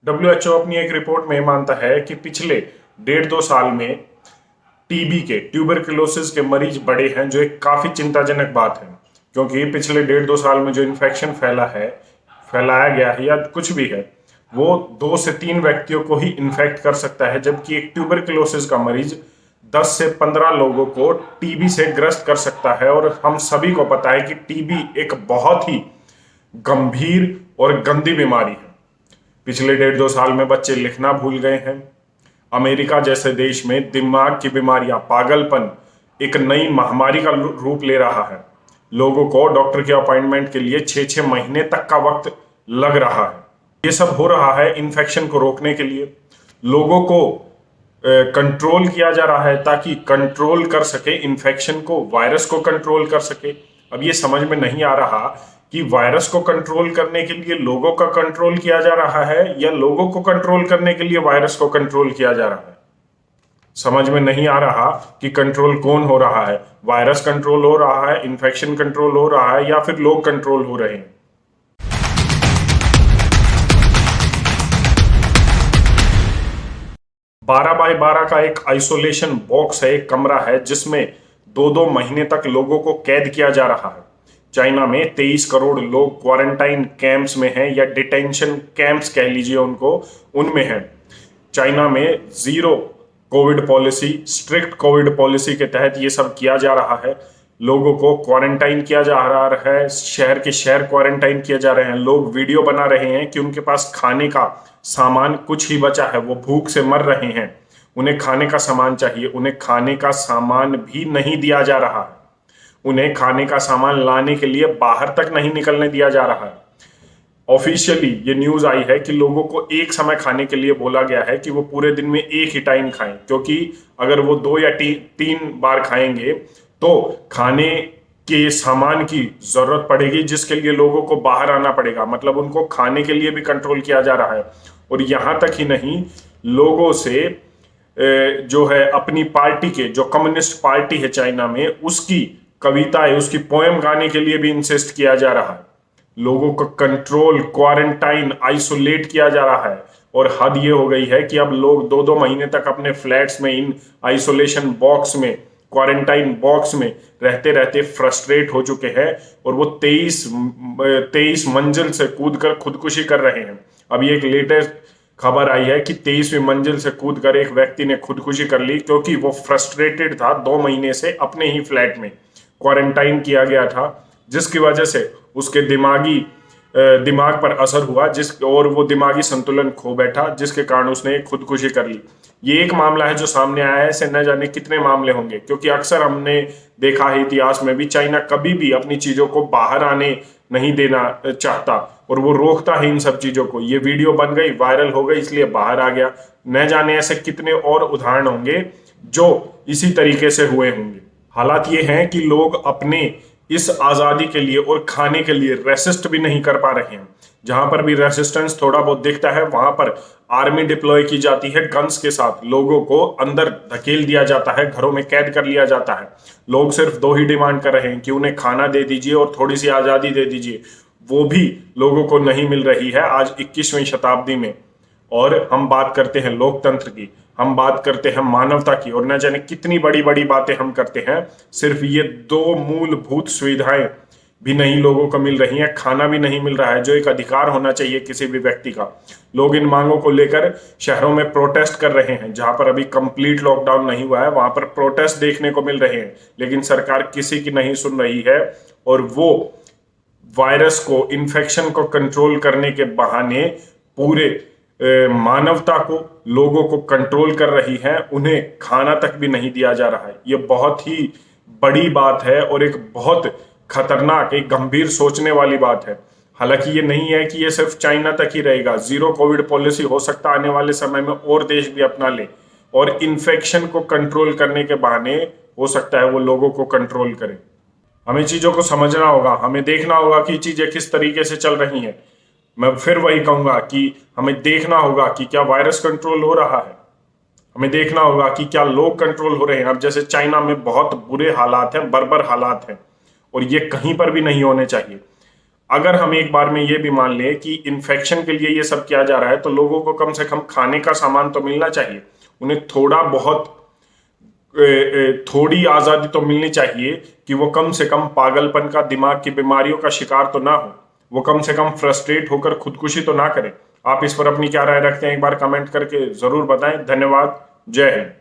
WHO अपनी एक report में मानता है कि पिछले 1.5-2 साल में टीबी के ट्यूबरकुलोसिस के मरीज बढ़े हैं, जो एक काफी चिंताजनक बात है। क्योंकि पिछले 1.5-2 साल में जो इन्फेक्शन फैलाया गया है या कुछ भी है, वो 2 से 3 व्यक्तियों को ही इन्फेक्ट कर सकता है, जबकि एक ट्यूबरकुलोसिस का मरीज 10 से 15 लोगों को टीबी से ग्रस्त कर सकता है। और हम सभी को पता है कि टीबी एक बहुत ही गंभीर और गंदी बीमारी है। पिछले 1.5-2 साल में बच्चे लिखना भूल गए हैं। अमेरिका जैसे देश में दिमाग की बीमारियां, पागलपन एक नई महामारी का रूप ले रहा है। लोगों को डॉक्टर के अपॉइंटमेंट के लिए 6-6 महीने तक का वक्त लग रहा है। ये सब हो रहा है इन्फेक्शन को रोकने के लिए। लोगों को कंट्रोल किया जा रहा है ताकि कंट्रोल कर सके इन्फेक्शन को, वायरस को कंट्रोल कर सके। अब ये समझ में नहीं आ रहा कि वायरस को कंट्रोल करने के लिए लोगों का कंट्रोल किया जा रहा है या लोगों को कंट्रोल करने के लिए वायरस को कंट्रोल किया जा रहा है। समझ में नहीं आ रहा कि कंट्रोल कौन हो रहा है। वायरस कंट्रोल हो रहा है, इन्फेक्शन कंट्रोल हो रहा है, या फिर लोग कंट्रोल हो रहे हैं। 12x12 का एक आइसोलेशन बॉक्स है, एक कमरा है जिसमें 2-2 महीने तक लोगों को कैद किया जा रहा है। चाइना में 23 करोड़ लोग क्वारंटाइन कैंप्स में हैं, या डिटेंशन कैंप्स कह लीजिए उनको, उनमें हैं। चाइना में zero Covid policy, strict Covid policy के तहत ये सब किया जा रहा है। लोगों को क्वारंटाइन किया जा रहा है, शहर के शहर क्वारंटाइन किए जा रहे हैं। लोग वीडियो बना रहे हैं कि उनके पास खाने का सामान कुछ ही बचा है, वो भूख से मर रहे हैं, उन्हें खाने का सामान चाहिए। उन्हें खाने का सामान भी नहीं दिया जा रहा है। उन्हें खाने का सामान लाने के लिए बाहर तक नहीं निकलने दिया जा रहा है। ऑफिशियली ये न्यूज आई है कि लोगों को एक समय खाने के लिए बोला गया है कि वो पूरे दिन में एक ही टाइम खाएं, क्योंकि अगर वो 2 या 3 बार खाएंगे तो खाने के सामान की जरूरत पड़ेगी, जिसके लिए लोगों को बाहर आना पड़ेगा। मतलब उनको खाने के लिए भी कंट्रोल किया जा रहा है। और यहां तक ही नहीं, लोगों से जो है अपनी पार्टी के, जो कम्युनिस्ट पार्टी है चाइना में, उसकी कविताएं, उसकी पोएम गाने के लिए भी इंसिस्ट किया जा रहा है। लोगों को कंट्रोल, क्वारंटाइन, आइसोलेट किया जा रहा है। और हद ये हो गई है कि अब लोग 2-2 महीने तक अपने फ्लैट्स में, इन आइसोलेशन बॉक्स में, क्वारंटाइन बॉक्स में रहते रहते फ्रस्ट्रेट हो चुके हैं, और वो 23 मंजिल से कूदकर खुदकुशी कर रहे हैं। अभी एक लेटेस्ट खबर आई है कि 23वीं मंजिल से कूदकर एक व्यक्ति ने खुदकुशी कर ली, क्योंकि वो फ्रस्ट्रेटेड था। 2 महीने से अपने ही फ्लैट में क्वारंटाइन किया गया था, जिसकी वजह से उसके दिमाग पर असर हुआ, और वो दिमागी संतुलन खो बैठा, जिसके कारण उसने खुदकुशी कर ली। ये एक मामला है जो सामने आया है, ऐसे न जाने कितने मामले होंगे, क्योंकि अक्सर हमने देखा है इतिहास में भी, चाइना कभी भी अपनी चीजों को बाहर आने नहीं देना चाहता, और वो रोकता है इन सब चीजों को। ये वीडियो बन गई, वायरल हो गई, इसलिए बाहर आ गया। न जाने ऐसे कितने और उदाहरण होंगे जो इसी तरीके से हुए होंगे। हालात ये हैं कि लोग अपने इस आजादी के लिए और खाने के लिए रेसिस्ट भी नहीं कर पा रहे हैं। जहां पर भी रेसिस्टेंस थोड़ा बहुत दिखता है, वहां पर आर्मी डिप्लॉय की जाती है गन्स के साथ। लोगों को अंदर धकेल दिया जाता है, घरों में कैद कर लिया जाता है। लोग सिर्फ 2 ही डिमांड कर रहे हैं कि उन्हें खाना दे दीजिए और थोड़ी सी आजादी दे दीजिए। वो भी लोगों को नहीं मिल रही है आज 21वीं शताब्दी में। और हम बात करते हैं लोकतंत्र की, हम बात करते हैं मानवता की, और न जाने कितनी बड़ी बड़ी बातें हम करते हैं। सिर्फ ये 2 मूलभूत सुविधाएं भी नहीं लोगों को मिल रही हैं, खाना भी नहीं मिल रहा है, जो एक अधिकार होना चाहिए किसी भी व्यक्ति का। लोग इन मांगों को लेकर शहरों में प्रोटेस्ट कर रहे हैं। जहां पर अभी कंप्लीट लॉकडाउन नहीं हुआ है, वहां पर प्रोटेस्ट देखने को मिल रहे हैं, लेकिन सरकार किसी की नहीं सुन रही है। और वो वायरस को, इन्फेक्शन को कंट्रोल करने के बहाने पूरे मानवता को, लोगों को कंट्रोल कर रही है। उन्हें खाना तक भी नहीं दिया जा रहा है। ये बहुत ही बड़ी बात है और एक बहुत खतरनाक, एक गंभीर सोचने वाली बात है। हालांकि ये नहीं है कि ये सिर्फ चाइना तक ही रहेगा। जीरो कोविड पॉलिसी हो सकता है आने वाले समय में और देश भी अपना ले, और इन्फेक्शन को कंट्रोल करने के बहाने हो सकता है वो लोगों को कंट्रोल करे। हमें चीजों को समझना होगा, हमें देखना होगा कि चीजें किस तरीके से चल रही हैं। मैं फिर वही कहूंगा कि हमें देखना होगा कि क्या वायरस कंट्रोल हो रहा है, हमें देखना होगा कि क्या लोग कंट्रोल हो रहे हैं। अब जैसे चाइना में बहुत बुरे हालात हैं, बर्बर हालात हैं, और ये कहीं पर भी नहीं होने चाहिए। अगर हम एक बार में ये भी मान लें कि इन्फेक्शन के लिए ये सब किया जा रहा है, तो लोगों को कम से कम खाने का सामान तो मिलना चाहिए, उन्हें थोड़ा बहुत थोड़ी आज़ादी तो मिलनी चाहिए कि वो कम से कम पागलपन का, दिमाग की बीमारियों का शिकार तो ना हो, वो कम से कम फ्रस्ट्रेट होकर खुदकुशी तो ना करें। आप इस पर अपनी क्या राय रखते हैं, एक बार कमेंट करके ज़रूर बताएं। धन्यवाद। जय हिंद।